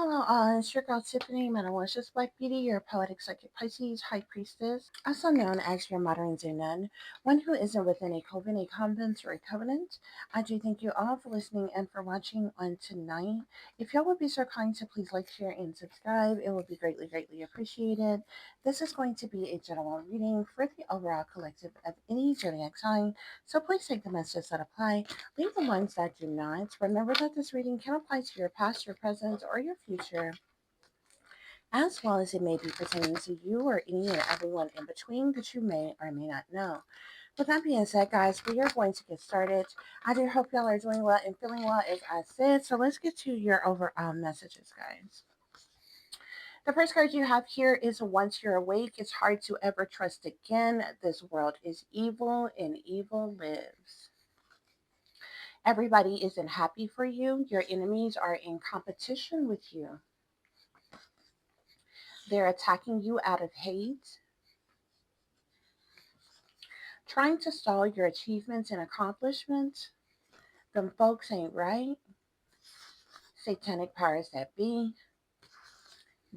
Hello, it's your girl Tiffany, Metalicious Black Beauty, your poetic psychic Pisces high priestess, also known as your modern Zunan, one who isn't within a coven, a convent, or a covenant. I do thank you all for listening and for watching on tonight. If y'all would be so kind to please like, share, and subscribe, it would be greatly, greatly appreciated. This is going to be a general reading for the overall collective of any zodiac sign, so please take the messages that apply. Leave the ones that do not. Remember that this reading can apply to your past, your present, or your future, as well as it may be pertaining to you or any and everyone in between that you may or may not know. With that being said, guys, we are going to get started. I do hope y'all are doing well and feeling well, as I said. So let's get to your overall messages, guys. The first card you have here is once you're awake, it's hard to ever trust again. This world is evil and evil lives. Everybody isn't happy for you. Your enemies are in competition with you. They're attacking you out of hate, trying to stall your achievements and accomplishments. Them folks ain't right. Satanic powers that be.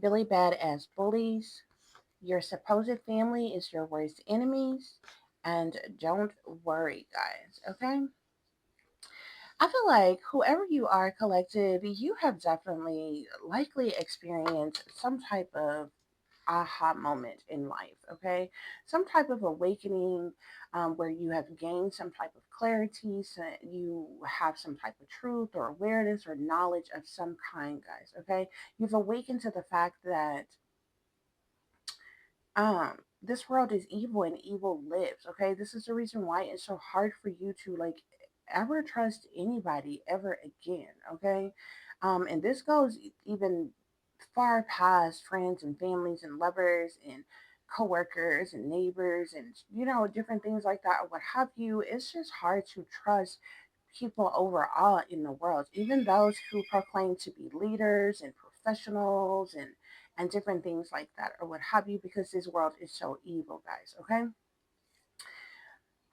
Billy bad ass bullies. Your supposed family is your worst enemies. And don't worry, guys, okay? I feel like whoever you are, collective, you have definitely likely experienced some type of aha moment in life, okay? Some type of awakening where you have gained some type of clarity, so you have some type of truth or awareness or knowledge of some kind, guys, okay? You've awakened to the fact that this world is evil and evil lives, okay? This is the reason why it's so hard for you to like ever trust anybody ever again, okay? And this goes even far past friends and families and lovers and coworkers and neighbors and different things like that or what have you. It's just hard to trust people overall in the world, even those who proclaim to be leaders and professionals and different things like that or what have you, because this world is so evil, guys, okay?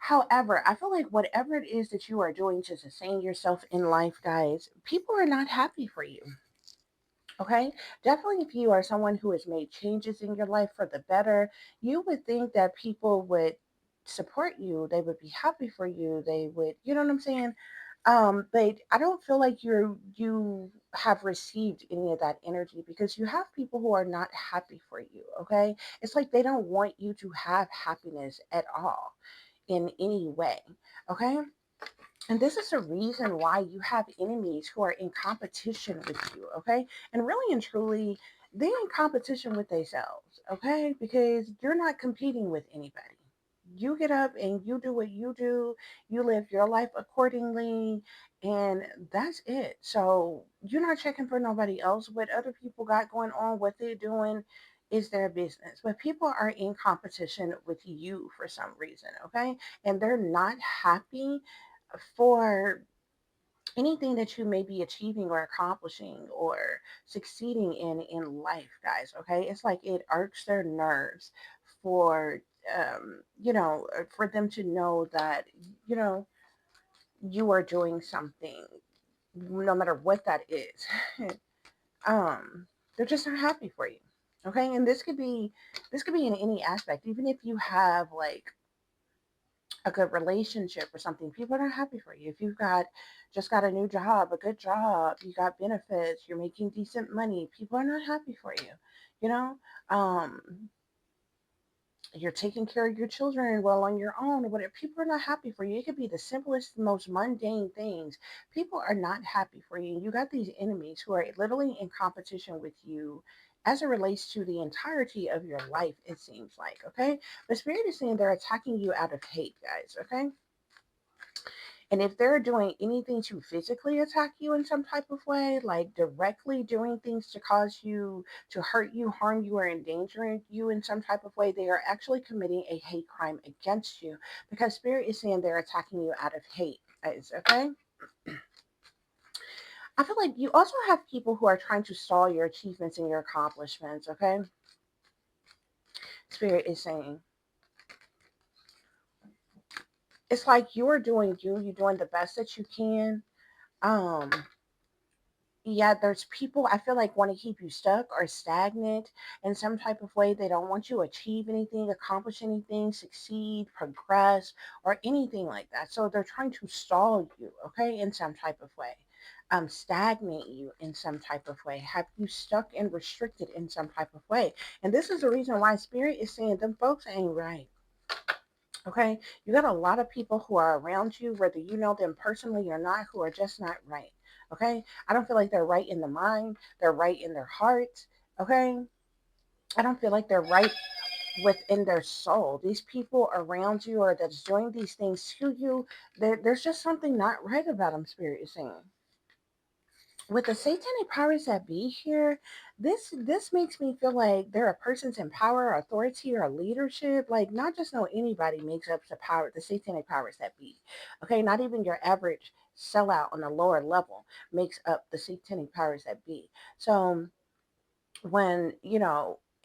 However, I feel like whatever it is that you are doing to sustain yourself in life, guys, people are not happy for you. Okay, definitely if you are someone who has made changes in your life for the better, you would think that people would support you, they would be happy for you, they would, you know what I'm saying? But I don't feel like you have received any of that energy because you have people who are not happy for you, okay? It's like they don't want you to have happiness at all in any way, okay? And this is the reason why you have enemies who are in competition with you, okay? And really and truly, they're in competition with themselves, okay? Because you're not competing with anybody. You get up and you do what you do, you live your life accordingly, and that's it. So you're not checking for nobody else. What other people got going on, what they're doing is their business. But people are in competition with you for some reason, okay? And they're not happy for anything that you may be achieving or accomplishing or succeeding in life, guys, okay? It's like it irks their nerves for for them to know that you know you are doing something, no matter what that is. um they're just not happy for you, okay? And this could be in any aspect, even if you have like a good relationship or something. People are not happy for you. If you've just got a new job, a good job, you got benefits, you're making decent money, people are not happy for you. You know, um, you're taking care of your children well on your own or whatever. People are not happy for you. It could be the simplest, most mundane things. People are not happy for you. You got these enemies who are literally in competition with you as it relates to the entirety of your life, it seems like, okay? The spirit is saying they're attacking you out of hate, guys, okay? And if they're doing anything to physically attack you in some type of way, like directly doing things to cause you, to hurt you, harm you, or endangering you in some type of way, they are actually committing a hate crime against you, because Spirit is saying they're attacking you out of hate. Guys, okay? I feel like you also have people who are trying to stall your achievements and your accomplishments, okay? Spirit is saying it's like you're doing you, you're doing the best that you can. Um, Yeah, there's people I feel like want to keep you stuck or stagnant in some type of way. They don't want you to achieve anything, accomplish anything, succeed, progress, or anything like that. So they're trying to stall you, okay, in some type of way. Stagnate you in some type of way, have you stuck and restricted in some type of way. And this is the reason why Spirit is saying them folks ain't right. Okay, you got a lot of people who are around you, whether you know them personally or not, who are just not right. Okay, I don't feel like they're right in the mind, they're right in their heart. Okay, I don't feel like they're right within their soul. These people around you or that's doing these things to you, there's just something not right about them, Spirit is saying. With the satanic powers that be here, this makes me feel like there are persons in power, authority, or leadership. Like not just know anybody makes up the satanic powers that be. Okay, not even your average sellout on the lower level makes up the satanic powers that be. So when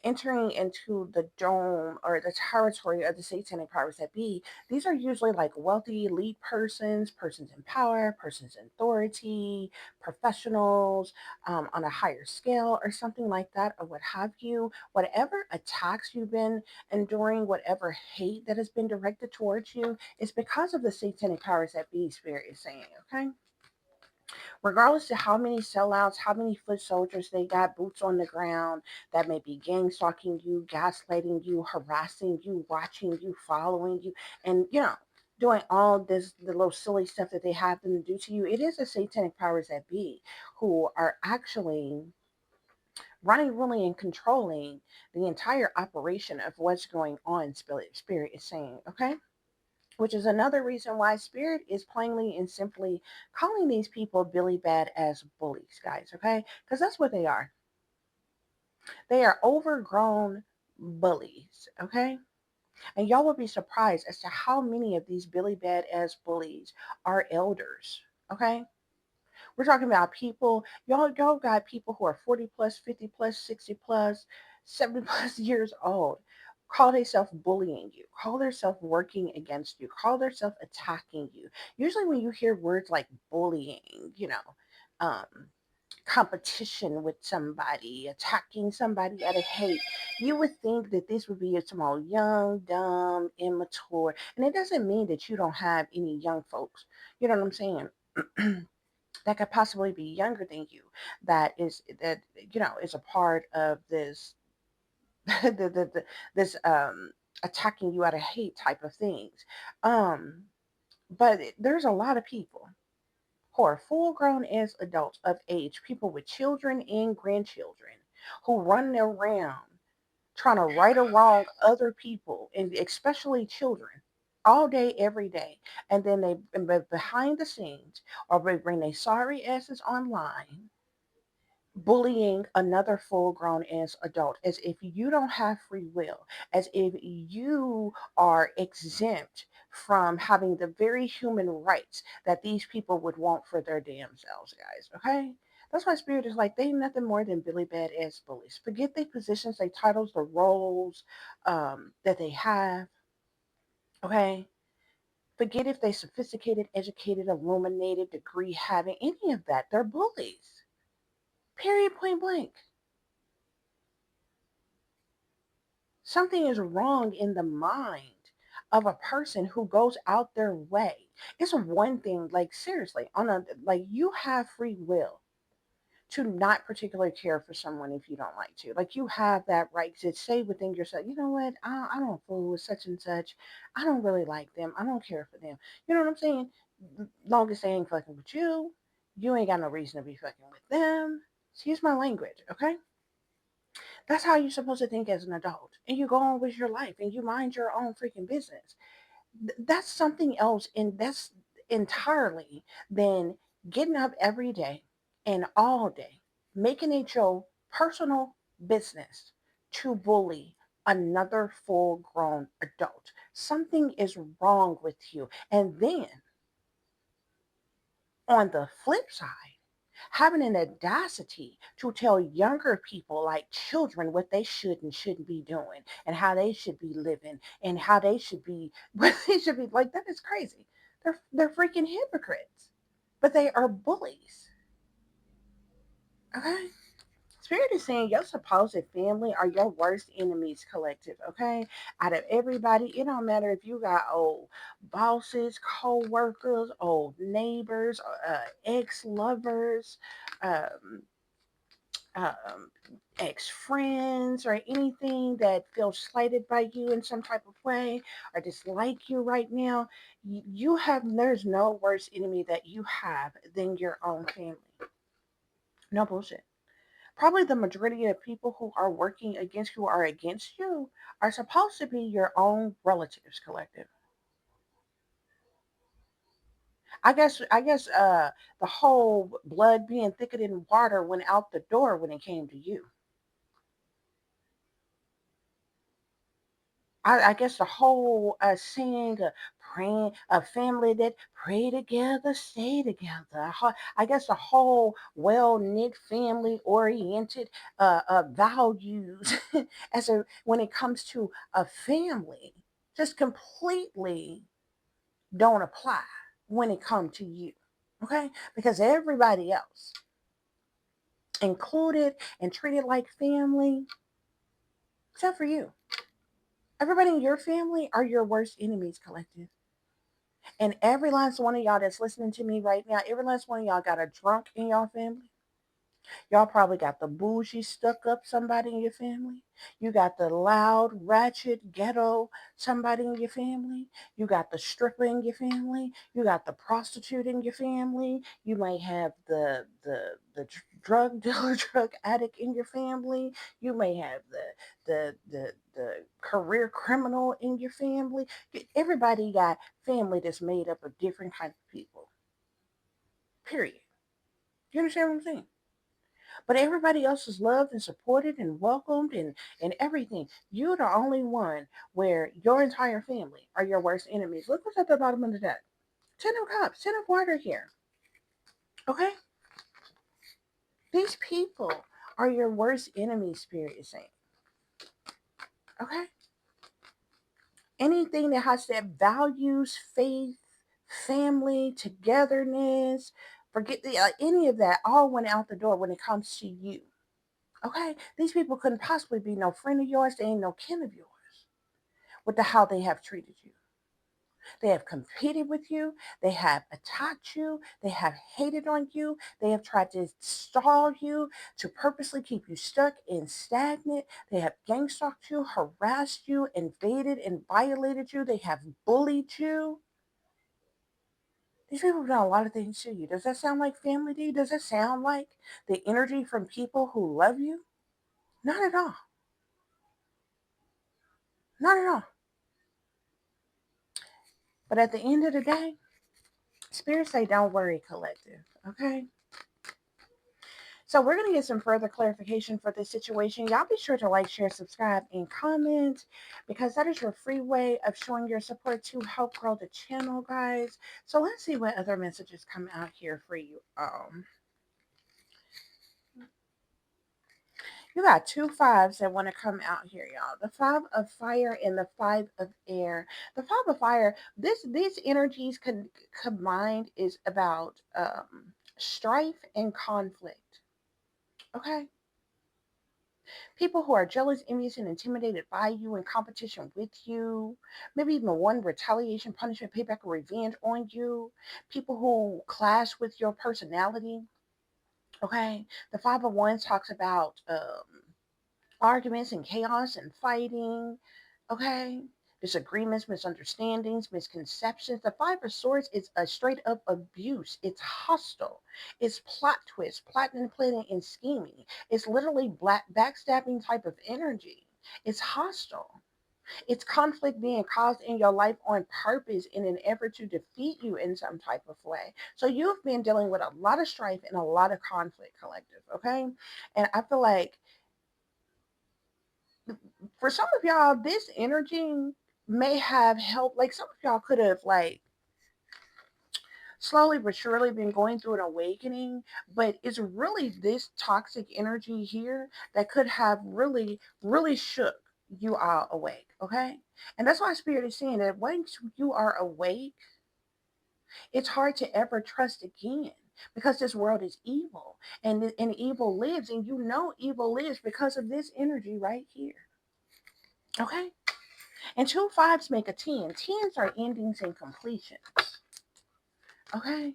entering into the dome or the territory of the satanic powers that be, these are usually like wealthy elite persons in power, persons in authority, professionals on a higher scale or something like that, or what have you. Whatever attacks you've been enduring, whatever hate that has been directed towards you, is because of the satanic powers that be, Spirit is saying. Okay, regardless of how many sellouts, how many foot soldiers they got, boots on the ground, that may be gang stalking you, gaslighting you, harassing you, watching you, following you, and doing all this the little silly stuff that they happen to do to you. It is the satanic powers that be who are actually running, ruling, and controlling the entire operation of what's going on. Spirit is saying, okay, which is another reason why Spirit is plainly and simply calling these people Billy Bad as bullies, guys, okay? Because that's what they are. They are overgrown bullies, okay? And y'all will be surprised as to how many of these Billy Bad as bullies are elders, okay? We're talking about people, y'all got people who are 40 plus, 50 plus, 60 plus, 70 plus years old. Call themselves bullying you, call themselves working against you, call themselves attacking you. Usually when you hear words like bullying, um, competition with somebody, attacking somebody out of hate, you would think that this would be a small young, dumb, immature. And it doesn't mean that you don't have any young folks. You know what I'm saying? That could possibly be younger than you, that is a part of this this attacking you out of hate type of things. But there's a lot of people who are full grown as adults of age, people with children and grandchildren, who run around trying to right or wrong other people, and especially children, all day, every day. And then behind the scenes, or they bring their sorry asses online, bullying another full grown as adult, as if you don't have free will, as if you are exempt from having the very human rights that these people would want for their damn selves, guys. Okay, that's why Spirit is like they nothing more than Billy Bad ass bullies. Forget the positions, the titles, the roles that they have. Okay, forget if they sophisticated, educated, illuminated, degree having, any of that. They're bullies, period, point blank. Something is wrong in the mind of a person who goes out their way. It's one thing, like seriously, on a like you have free will to not particularly care for someone if you don't like to. Like you have that right to say within yourself, you know what, I don't fool with such and such. I don't really like them. I don't care for them. You know what I'm saying? Long as they ain't fucking with you, you ain't got no reason to be fucking with them. Excuse my language, okay? That's how you're supposed to think as an adult. And you go on with your life and you mind your own freaking business. That's something else. And that's entirely than getting up every day and all day, making it your personal business to bully another full grown adult. Something is wrong with you. And then on the flip side, having an audacity to tell younger people like children what they should and shouldn't be doing and how they should be living and how they should be what they should be like, that is crazy. They're freaking hypocrites, but they are bullies. is saying your supposed family are your worst enemies collective, okay? Out of everybody, it don't matter if you got old bosses, co-workers, old neighbors, ex-lovers, um, um, ex friends, or anything that feels slighted by you in some type of way or dislike you right now. You have, there's no worse enemy that you have than your own family. No bullshit. Probably the majority of people who are working against you or against you are supposed to be your own relatives collective. I guess the whole blood being thicker than water went out the door when it came to you. I guess the whole saying, praying, a family that pray together, stay together. I guess the whole well knit, family oriented values as a when it comes to a family, just completely don't apply when it comes to you. Okay, because everybody else included and treated like family, except for you. Everybody in your family are your worst enemies collective. And every last one of y'all that's listening to me right now, every last one of y'all got a drunk in y'all family. Y'all probably got the bougie, stuck up somebody in your family. You got the loud, ratchet, ghetto somebody in your family. You got the stripper in your family. You got the prostitute in your family. You might have the drug dealer, drug addict in your family. You may have the career criminal in your family. Everybody got family that's made up of different kinds of people. Period. You understand what I'm saying? But everybody else is loved and supported and welcomed and everything. You're the only one where your entire family are your worst enemies. Look what's at the bottom of the deck. Ten of Cups, Ten of Water here. Okay? These people are your worst enemies, Spirit is saying. Okay? Anything that has that values, faith, family, togetherness, forget any of that all went out the door when it comes to you. Okay? These people couldn't possibly be no friend of yours. They ain't no kin of yours with the how they have treated you. They have competed with you. They have attacked you. They have hated on you. They have tried to stall you to purposely keep you stuck and stagnant. They have gang stalked you, harassed you, invaded and violated you. They have bullied you. These people have done a lot of things to you. Does that sound like family to you? Does that sound like the energy from people who love you? Not at all. Not at all. But at the end of the day, spirits say, don't worry, collective. Okay? So we're going to get some further clarification for this situation. Y'all be sure to like, share, subscribe, and comment because that is your free way of showing your support to help grow the channel, guys. So let's see what other messages come out here for you. You got two fives that want to come out here, y'all. The five of fire and the five of air. The five of fire, these energies combined is about strife and conflict. Okay? People who are jealous, envious, and intimidated by you, in competition with you, maybe even one retaliation, punishment, payback, or revenge on you. People who clash with your personality. Okay, the Five of Wands talks about arguments and chaos and fighting. Okay, disagreements, misunderstandings, misconceptions. The Five of Swords is a straight up abuse. It's hostile. It's plot twist, plotting, planning, and scheming. It's literally black backstabbing type of energy. It's hostile. It's conflict being caused in your life on purpose in an effort to defeat you in some type of way. So you've been dealing with a lot of strife and a lot of conflict, collective. Okay, and I feel like for some of y'all, this energy may have helped. Like some of y'all could have like slowly but surely been going through an awakening, but it's really this toxic energy here that could have really, really shook you all awake. Okay. And that's why Spirit is saying that once you are awake, it's hard to ever trust again. because this world is evil, and evil lives, and you know evil lives because of this energy right here. Okay? And two fives make a 10. Tens are endings and completions. Okay?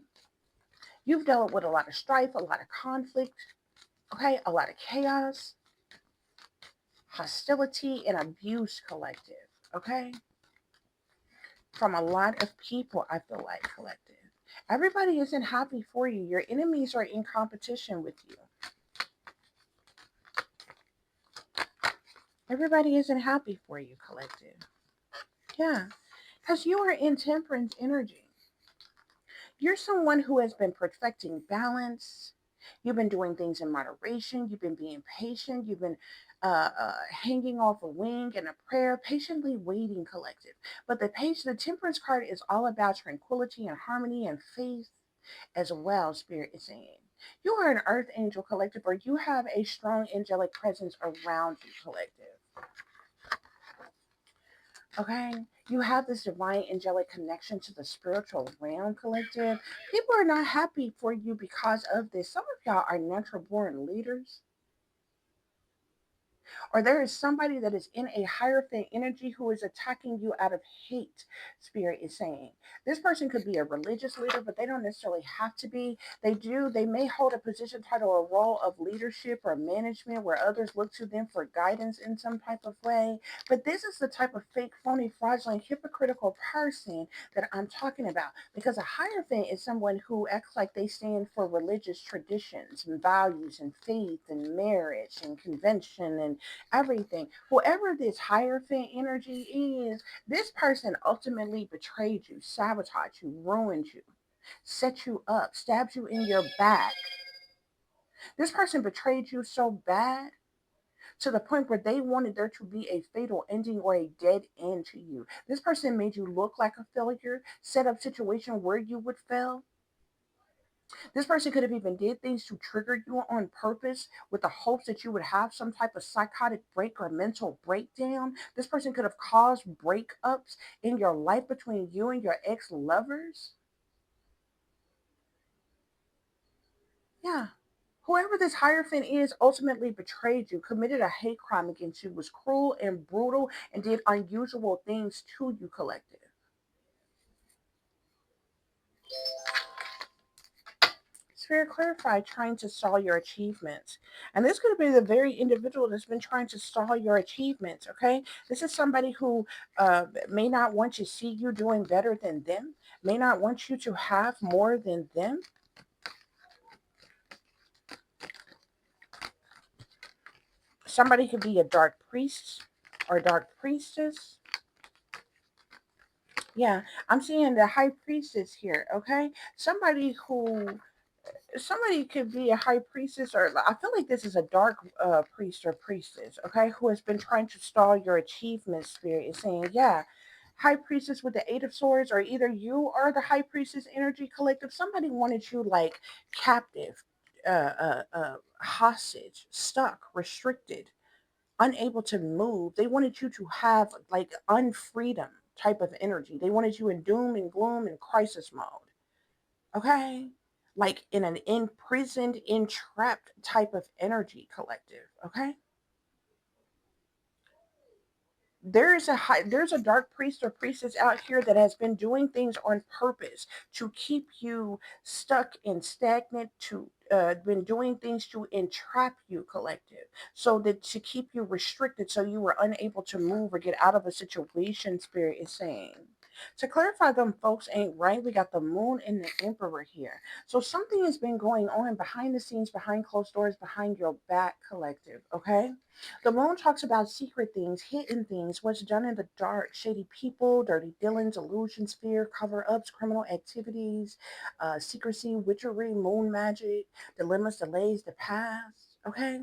You've dealt with a lot of strife, a lot of conflict, okay? A lot of chaos, hostility, and abuse collective. Okay? From a lot of people, I feel like collective. Everybody isn't happy for you. Your enemies are in competition with you. Everybody isn't happy for you, collective. Yeah, because you are in temperance energy. You're someone who has been perfecting balance. You've been doing things in moderation. You've been being patient. You've been hanging off a wing and a prayer, patiently waiting, collective. But the temperance card is all about tranquility and harmony and faith as well, Spirit is saying. You are an earth angel, collective, or you have a strong angelic presence around you, collective. Okay? You have this divine angelic connection to the spiritual realm, collective. People are not happy for you because of this. Some of y'all are natural born leaders, or there is somebody that is in a hierophant energy who is attacking you out of hate, Spirit is saying. This person could be a religious leader, but they don't necessarily have to be. They may hold a position, title, or role of leadership or management where others look to them for guidance in some type of way. But this is the type of fake, phony, fraudulent, hypocritical person that I'm talking about, because a hierophant is someone who acts like they stand for religious traditions and values and faith and marriage and convention and everything. Whoever this hierophant energy is, this person ultimately betrayed you, sabotaged you, ruined you, set you up, stabbed you in your back. This person betrayed you so bad to the point where they wanted there to be a fatal ending or a dead end to you. This person made you look like a failure, set up situation where you would fail. This person could have even did things to trigger you on purpose with the hopes that you would have some type of psychotic break or mental breakdown. This person could have caused breakups in your life between you and your ex-lovers. Yeah. Whoever this hierophant is ultimately betrayed you, committed a hate crime against you, was cruel and brutal, and did unusual things to you, collective. Spirit clarify trying to stall your achievements. And this could be the very individual that's been trying to stall your achievements, okay? This is somebody who may not want to see you doing better than them, may not want you to have more than them. Somebody could be a dark priest or dark priestess. Yeah, I'm seeing the high priestess here, okay? Somebody could be a high priestess, or I feel like this is a dark priest or priestess, okay, who has been trying to stall your achievement. Spirit is saying, yeah, high priestess with the 8 of Swords, or either you are the high priestess energy, collective. Somebody wanted you like captive, hostage, stuck, restricted, unable to move. They wanted you to have like unfreedom type of energy. They wanted you in doom and gloom and crisis mode. Okay? Like in an imprisoned, entrapped type of energy, collective. Okay? There's a dark priest or priestess out here that has been doing things on purpose to keep you stuck and stagnant, to been doing things to entrap you, collective, so that to keep you restricted, so you were unable to move or get out of a situation. Spirit is saying, to clarify, them folks ain't right. We got the moon and the emperor here, so something has been going on behind the scenes, behind closed doors, behind your back, collective. Okay? The moon talks about secret things, hidden things, what's done in the dark, shady people, dirty dealings, illusions, fear, cover ups, criminal activities, secrecy, witchery, moon magic, dilemmas, delays, the past. Okay?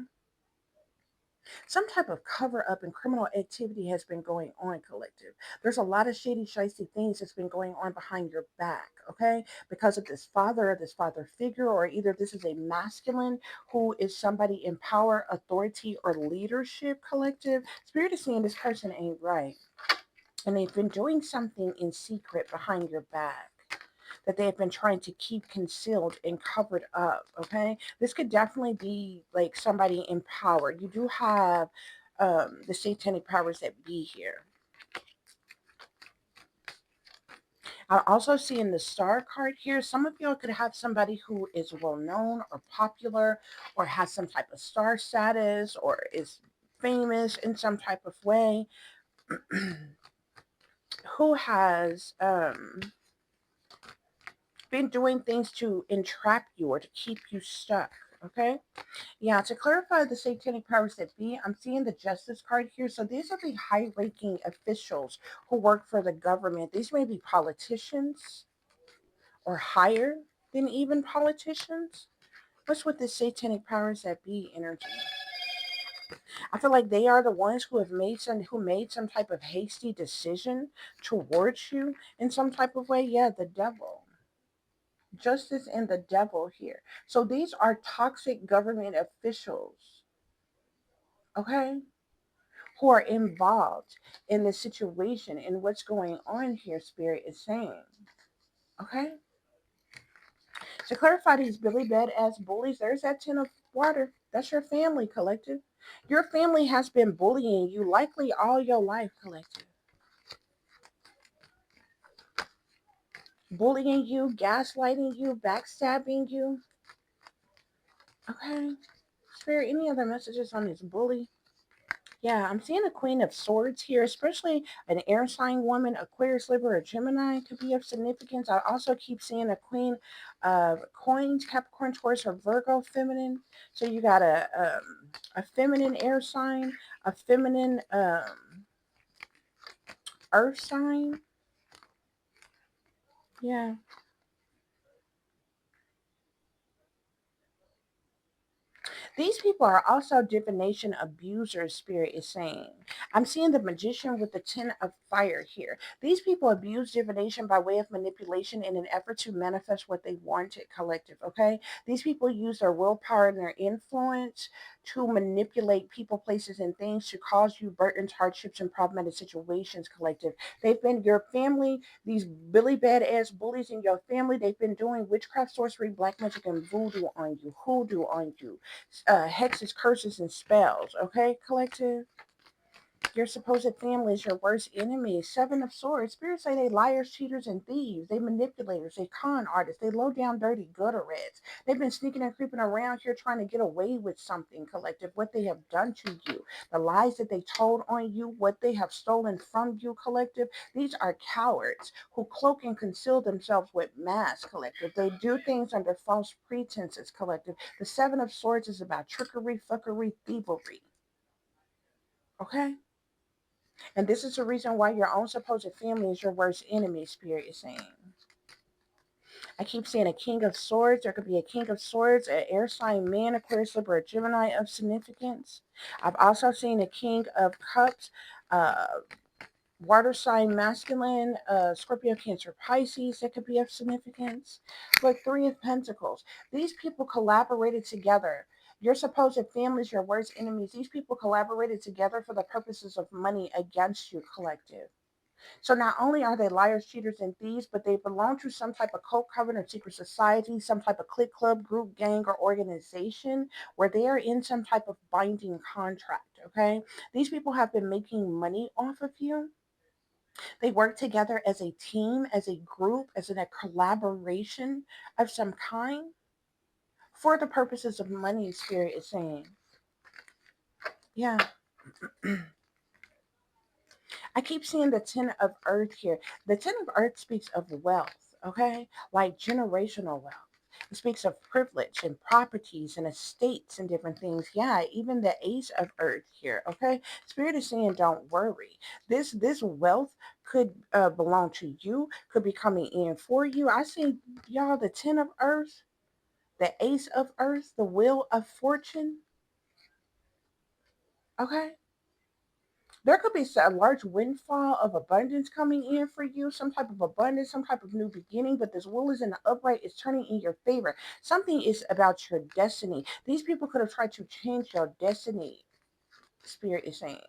Some type of cover up and criminal activity has been going on, collective. There's a lot of shady, shysty things that's been going on behind your back, okay? Because of this father or this father figure, or either this is a masculine who is somebody in power, authority, or leadership, collective. Spirit is saying this person ain't right. And they've been doing something in secret behind your back. that they have been trying to keep concealed and covered up. Okay, this could definitely be like somebody in power. You do have the satanic powers that be here. I'm also seeing the star card here. Some of y'all could have somebody who is well known or popular or has some type of star status or is famous in some type of way who has been doing things to entrap you or to keep you stuck. Okay. Yeah, to clarify the satanic powers that be, I'm seeing the justice card here. So these are the high ranking officials who work for the government. These may be politicians or higher than even politicians. What's with the satanic powers that be energy? I feel like they are the ones who made some type of hasty decision towards you in some type of way. Yeah, the devil. Justice and the devil here. So these are toxic government officials, okay, who are involved in the situation and what's going on here, Spirit is saying. Okay? To clarify these Billy Badass bullies, there's that tin of water. That's your family, collective. Your family has been bullying you likely all your life, collective. Bullying you, gaslighting you, backstabbing you. Okay? Spirit, any other messages on this bully? Yeah, I'm seeing a Queen of Swords here, especially an air sign woman, Aquarius, Libra, or Gemini could be of significance. I also keep seeing a Queen of Coins, Capricorn, Taurus, or Virgo feminine. So you got a feminine air sign, a feminine earth sign. Yeah. These people are also divination abusers, Spirit is saying. I'm seeing the magician with the 10 of fire here. These people abuse divination by way of manipulation in an effort to manifest what they wanted, collective, okay? These people use their willpower and their influence to manipulate people, places, and things to cause you burdens, hardships, and problematic situations, collective. They've been your family, these Billy Badass bullies in your family, they've been doing witchcraft, sorcery, black magic, and voodoo on you, hoodoo on you, hexes, curses, and spells. Okay, collective? Your supposed family is your worst enemy. Seven of Swords. Spirits say they liars, cheaters, and thieves. They manipulators. They con artists. They low down, dirty gutter rats. They've been sneaking and creeping around here trying to get away with something, collective. What they have done to you, the lies that they told on you, what they have stolen from you, collective. These are cowards who cloak and conceal themselves with masks, collective. They do things under false pretenses, collective. The Seven of Swords is about trickery, fuckery, thievery. Okay? And this is the reason why your own supposed family is your worst enemy, Spirit is saying. I keep saying a King of Swords. There could be a King of Swords, an air sign man, Aquarius, Libra, or Gemini of significance. I've also seen a King of Cups, uh, water sign masculine, Scorpio, Cancer, Pisces that could be of significance. But Three of Pentacles. These people collaborated together. Your supposed families, your worst enemies, these people collaborated together for the purposes of money against you, collective. So not only are they liars, cheaters, and thieves, but they belong to some type of cult covenant or secret society, some type of clique, club, group, gang, or organization where they are in some type of binding contract. Okay. These people have been making money off of you. They work together as a team, as a group, as in a collaboration of some kind for the purposes of money, Spirit is saying. Yeah. I keep seeing the Ten of Earth here. The Ten of Earth speaks of wealth, okay? Like generational wealth. It speaks of privilege and properties and estates and different things. Yeah, even the Ace of Earth here, okay? Spirit is saying, don't worry. This wealth could belong to you, could be coming in for you. I see y'all the Ten of Earth, the Ace of Earth, the Wheel of Fortune, okay? There could be a large windfall of abundance coming in for you, some type of abundance, some type of new beginning, but this wheel is in the upright, it's turning in your favor. Something is about your destiny. These people could have tried to change your destiny, Spirit is saying.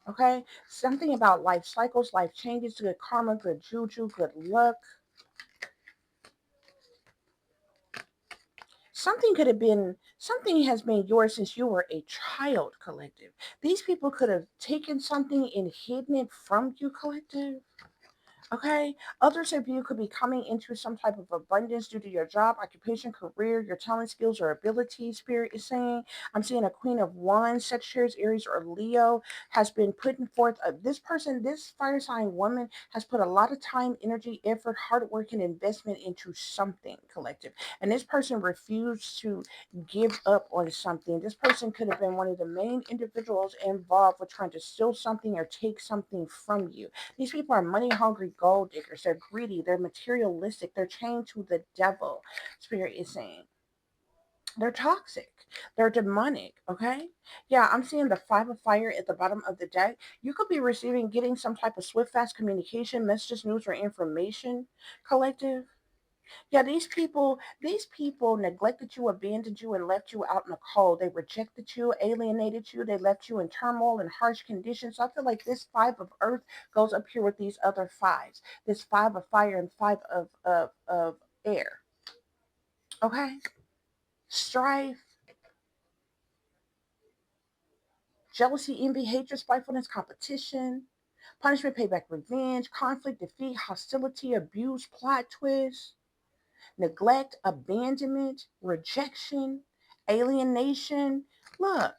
Okay? Something about life cycles, life changes, good karma, good juju, good luck. Something could have been, something has been yours since you were a child, collective. These people could have taken something and hidden it from you, collective. Okay. Others of you could be coming into some type of abundance due to your job, occupation, career, your talent, skills, or abilities. Spirit is saying, I'm seeing a Queen of Wands, Sagittarius, Aries, or Leo has been putting forth. This person, this fire sign woman, has put a lot of time, energy, effort, hard work, and investment into something, collective. And this person refused to give up on something. This person could have been one of the main individuals involved with trying to steal something or take something from you. These people are money hungry gold diggers. They're greedy. They're materialistic. They're chained to the devil. Spirit is saying they're toxic. They're demonic. Okay. Yeah, I'm seeing the five of fire at the bottom of the deck. You could be receiving, getting some type of swift, fast communication, messages, news, or information, collective. Yeah, these people neglected you, abandoned you, and left you out in the cold. They rejected you, alienated you. They left you in turmoil and harsh conditions. So I feel like this five of earth goes up here with these other fives. This five of fire and five of air. Okay? Strife, jealousy, envy, hatred, spitefulness, competition, punishment, payback, revenge, conflict, defeat, hostility, abuse, plot twist, neglect, abandonment, rejection, alienation. Look,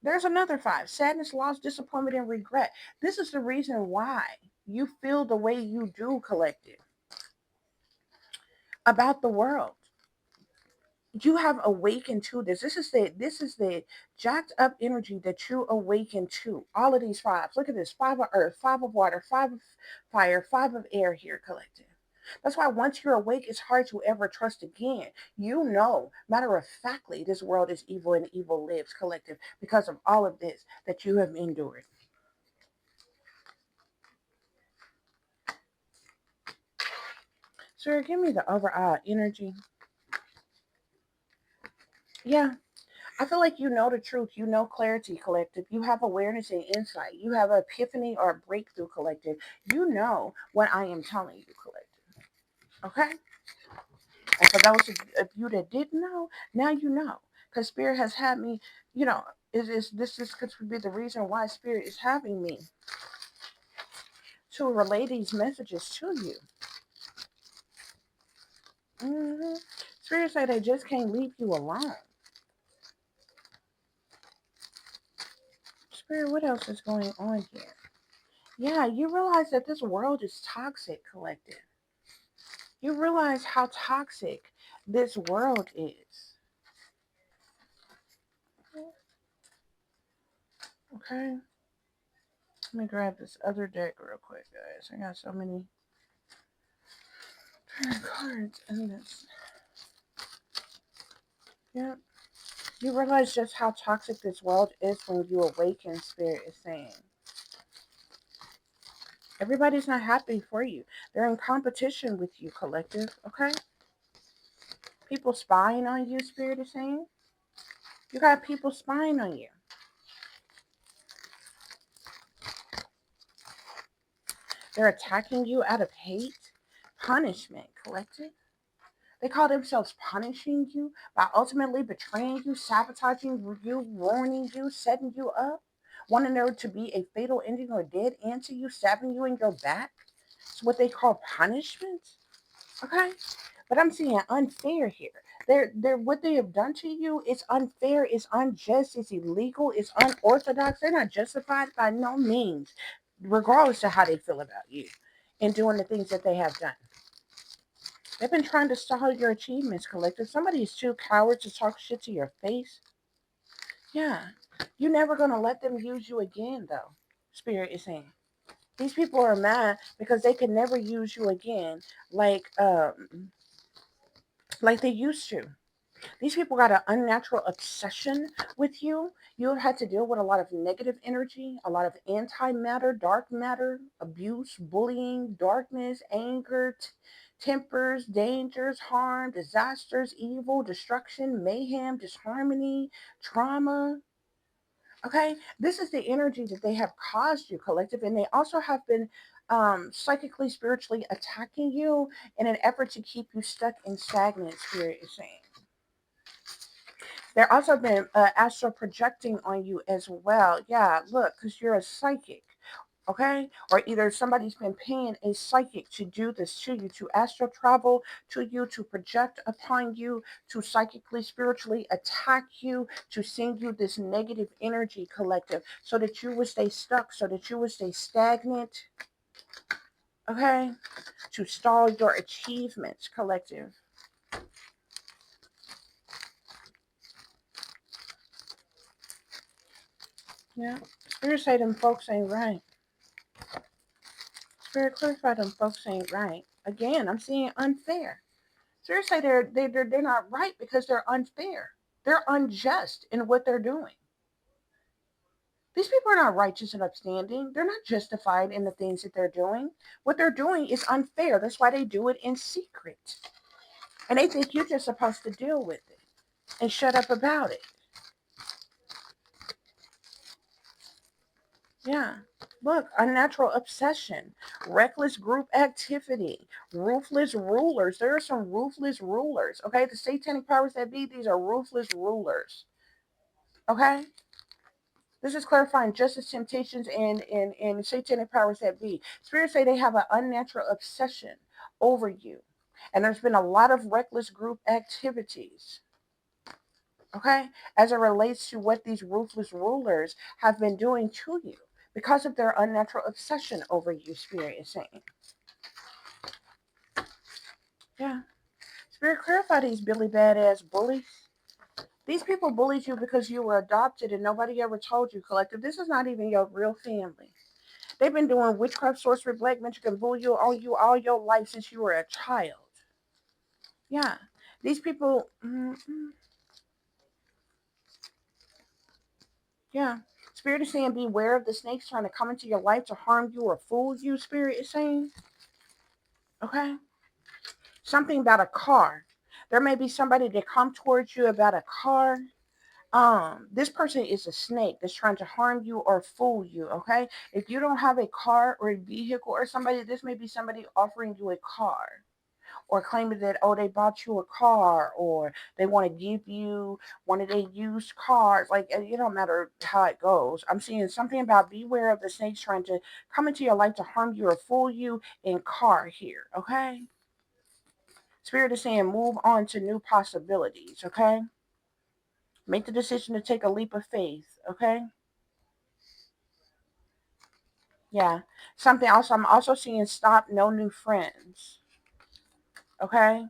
there's another five: sadness, loss, disappointment, and regret. This is the reason why you feel the way you do, collective, about the world. You have awakened to this. This is the jacked up energy that you awaken to. All of these fives. Look at this: five of earth, five of water, five of fire, five of air here, collective. That's why once you're awake, it's hard to ever trust again. You know, matter of factly, this world is evil and evil lives, collective, because of all of this that you have endured. Sir, give me the overall energy. Yeah, I feel like you know the truth. You know clarity, collective. You have awareness and insight. You have epiphany or breakthrough, collective. You know what I am telling you, collective. Okay? And for those of you that didn't know, now you know. Because Spirit has had me, you know, this could be the reason why Spirit is having me to relay these messages to you. hmm Spirit say they just can't leave you alone. Spirit, what else is going on here? Yeah, you realize that this world is toxic, collective. You realize how toxic this world is. Okay, let me grab this other deck real quick, guys. I got so many cards in this. Yeah, you realize just how toxic this world is when you awaken. Spirit is saying everybody's not happy for you. They're in competition with you, collective. Okay, people spying on you. Spirit is saying you got people spying on you. They're attacking you out of hate, punishment, collective. They call themselves punishing you by ultimately betraying you, sabotaging you, ruining you, setting you up, wanting there to be a fatal ending or dead end to you, stabbing you in your back. It's what they call punishment. Okay? But I'm seeing unfair here. They're what they have done to you is unfair, it's unjust, it's illegal, it's unorthodox. They're not justified by no means, regardless of how they feel about you and doing the things that they have done. They've been trying to stall your achievements, collective. Somebody is too coward to talk shit to your face. Yeah. You're never gonna let them use you again, though. Spirit is saying. These people are mad because they can never use you again like they used to. These people got an unnatural obsession with you. You've had to deal with a lot of negative energy, a lot of antimatter, dark matter, abuse, bullying, darkness, anger, tempers, dangers, harm, disasters, evil, destruction, mayhem, disharmony, trauma. Okay, this is the energy that they have caused you, collective, and they also have been psychically, spiritually attacking you in an effort to keep you stuck in stagnant. Spirit is saying. They're also been astral projecting on you as well. Yeah, look, because you're a psychic. Okay, or either somebody's been paying a psychic to do this to you, to astral travel to you, to project upon you, to psychically, spiritually attack you, to send you this negative energy, collective, so that you would stay stuck, so that you would stay stagnant. Okay, to stall your achievements, collective. Yeah, spirit say them folks ain't right. Spirit clarify them folks ain't right. Again, I'm seeing unfair. Spirit say they're not right because they're unfair. They're unjust in what they're doing. These people are not righteous and upstanding. They're not justified in the things that they're doing. What they're doing is unfair. That's why they do it in secret. And they think you're just supposed to deal with it and shut up about it. Yeah. Look, unnatural obsession, reckless group activity, ruthless rulers. There are some ruthless rulers. Okay. The satanic powers that be, these are ruthless rulers. Okay. This is clarifying justice, temptations, and satanic powers that be. Spirits say they have an unnatural obsession over you. And there's been a lot of reckless group activities, okay, as it relates to what these ruthless rulers have been doing to you because of their unnatural obsession over you, Spirit is saying. Yeah. Spirit, clarify these Billy Badass bullies. These people bullied you because you were adopted and nobody ever told you, collective. This is not even your real family. They've been doing witchcraft, sorcery, black magic, and voodoo on you all your life since you were a child. Yeah. These people, yeah. Spirit is saying, beware of the snakes trying to come into your life to harm you or fool you, Spirit is saying. Okay. Something about a car. There may be somebody that come towards you about a car. This person is a snake that's trying to harm you or fool you. Okay. If you don't have a car or a vehicle or somebody, this may be somebody offering you a car, or claiming that, oh, they bought you a car, or they want to give you one of their used cars. Like, it don't matter how it goes. I'm seeing something about beware of the snakes trying to come into your life to harm you or fool you in car here. Okay. Spirit is saying move on to new possibilities. Okay. Make the decision to take a leap of faith. Okay. Yeah. Something else. I'm also seeing stop no new friends. Okay.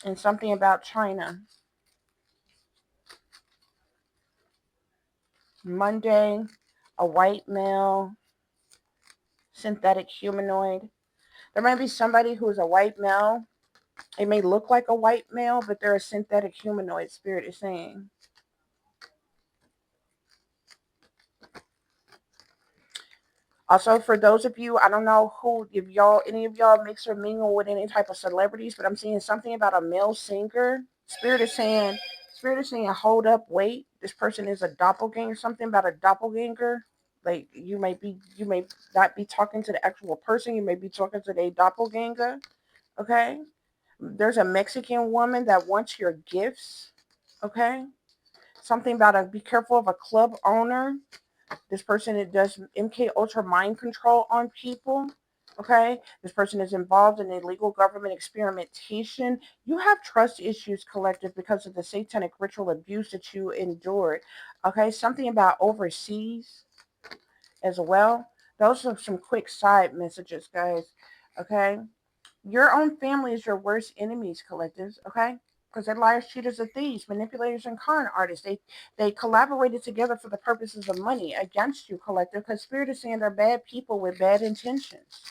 And something about China. Monday, a white male, synthetic humanoid. There may be somebody who is a white male. It may look like a white male, but they're a synthetic humanoid, Spirit is saying. Also, for those of you, I don't know who, if y'all, any of y'all mix or mingle with any type of celebrities, but I'm seeing something about a male singer. Spirit is saying, hold up, wait. This person is a doppelganger. Something about a doppelganger. Like you may not be talking to the actual person. You may be talking to the doppelganger. Okay. There's a Mexican woman that wants your gifts. Okay. Something about be careful of a club owner. This person that does MK Ultra mind control on people. Okay. This person is involved in illegal government experimentation. You have trust issues, collective, because of the satanic ritual abuse that you endured. Okay. Something about overseas as well. Those are some quick side messages, guys. Okay. Your own family is your worst enemies, collectives, okay? Because they're liars, cheaters, and thieves, manipulators, and con artists. They collaborated together for the purposes of money against you, collective, because Spirit is saying they're bad people with bad intentions.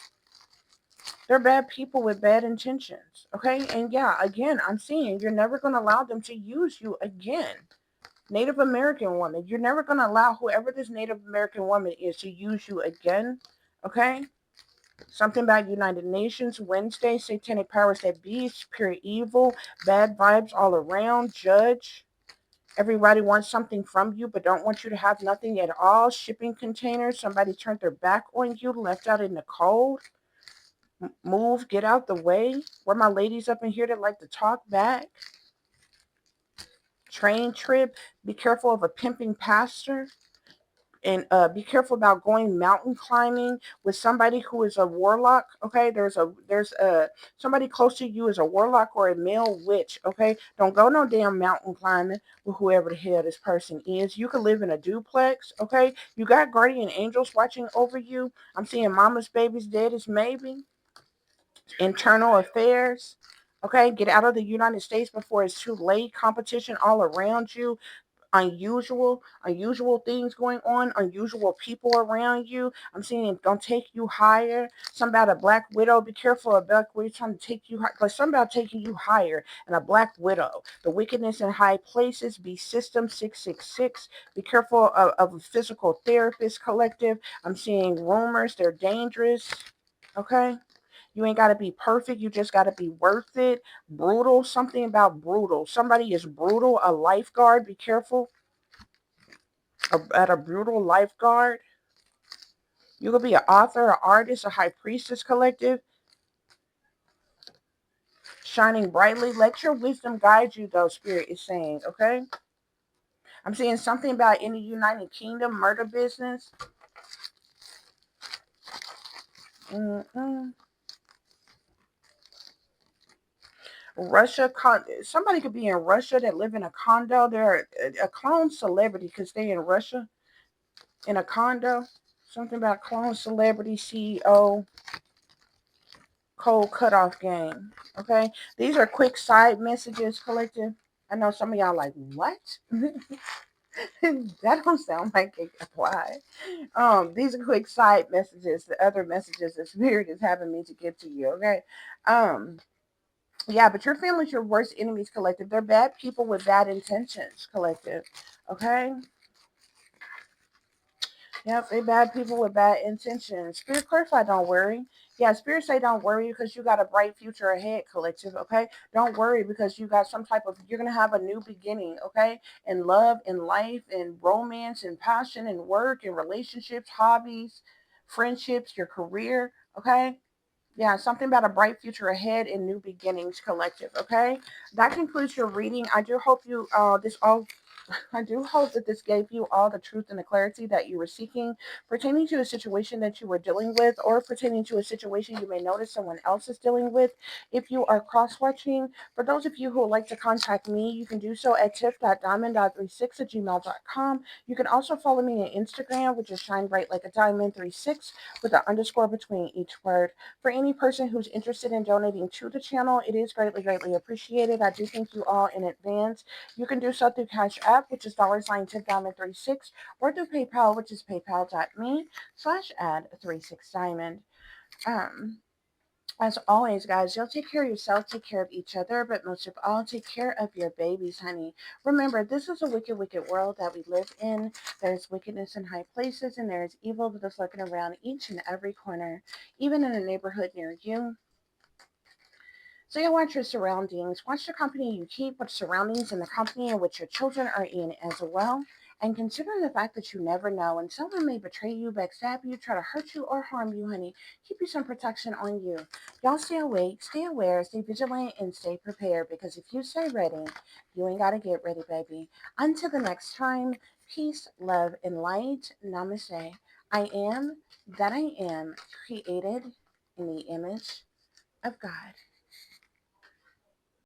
They're bad people with bad intentions, okay? And yeah, again, I'm seeing you're never going to allow them to use you again. Native American woman, you're never going to allow whoever this Native American woman is to use you again, okay? Something about United Nations, Wednesday, satanic powers that be, pure evil, bad vibes all around, judge. Everybody wants something from you but don't want you to have nothing at all. Shipping containers, somebody turned their back on you, left out in the cold. Move, get out the way. Where my ladies up in here that like to talk back? train trip. Be careful of a pimping pastor. And be careful about going mountain climbing with somebody who is a warlock. Okay, there's a somebody close to you is a warlock or a male witch. Okay, don't go no damn mountain climbing with whoever the hell this person is. You could live in a duplex. Okay, you got guardian angels watching over you. I'm seeing mama's baby's dead as maybe. Internal affairs. Okay, get out of the United States before it's too late. Competition all around you. Unusual things going on, unusual people around you. I'm seeing it gonna take you higher. Something about a black widow. Be careful of black widow trying to take you high. Like something about taking you higher and a black widow. The wickedness in high places. Be system 666. Be careful of a physical therapist collective. I'm seeing rumors, they're dangerous. Okay. You ain't got to be perfect. You just got to be worth it. Brutal. Something about brutal. Somebody is brutal. A lifeguard. Be careful at a brutal lifeguard. You could be an author, an artist, a high priestess collective. Shining brightly. Let your wisdom guide you, though, Spirit is saying. Okay? I'm seeing something about in the United Kingdom, murder business. Mm-mm. Russia, somebody could be in Russia that live in a condo. They're a clone celebrity because they in Russia in a condo. Something about clone celebrity CEO cold cutoff game. Okay, these are quick side messages, collective. I know some of y'all like what? That don't sound like it apply. These are quick side messages. The other messages the spirit is having me to get to you. Okay, um. Yeah, but your family's your worst enemies, collective. They're bad people with bad intentions, collective. Okay? Yep, they bad people with bad intentions. Spirit clarify, don't worry. Yeah, Spirit say don't worry because you got a bright future ahead, collective, okay? Don't worry because you got some type of, you're going to have a new beginning, okay? In love, in life, in romance, in passion, in work, in relationships, hobbies, friendships, your career, okay? Yeah, something about a bright future ahead and new beginnings, collective. Okay, that concludes your reading. I do hope you this all. I do hope that this gave you all the truth and the clarity that you were seeking pertaining to a situation that you were dealing with or pertaining to a situation you may notice someone else is dealing with. If you are cross watching, for those of you who would like to contact me, you can do so at tiff.diamond.36@gmail.com. You can also follow me on Instagram, which is shine bright like a diamond 36 with an underscore between each word. For any person who's interested in donating to the channel, it is greatly appreciated. I do thank you all in advance. You can do so through Cash App, which is $1036, or through PayPal, which is paypal.me/add36diamond. Um, as always, guys, y'all take care of yourself, take care of each other, but most of all, take care of your babies, honey. Remember, this is a wicked world that we live in. There's wickedness in high places, and there is evil that is lurking around each and every corner, even in a neighborhood near you. So you watch your surroundings, watch the company you keep, what surroundings and the company in which your children are in as well. And consider the fact that you never know, and someone may betray you, backstab you, try to hurt you, or harm you, honey. Keep you some protection on you. Y'all stay awake, stay aware, stay vigilant, and stay prepared, because if you stay ready, you ain't got to get ready, baby. Until the next time, peace, love, and light. Namaste. I am that I am, created in the image of God.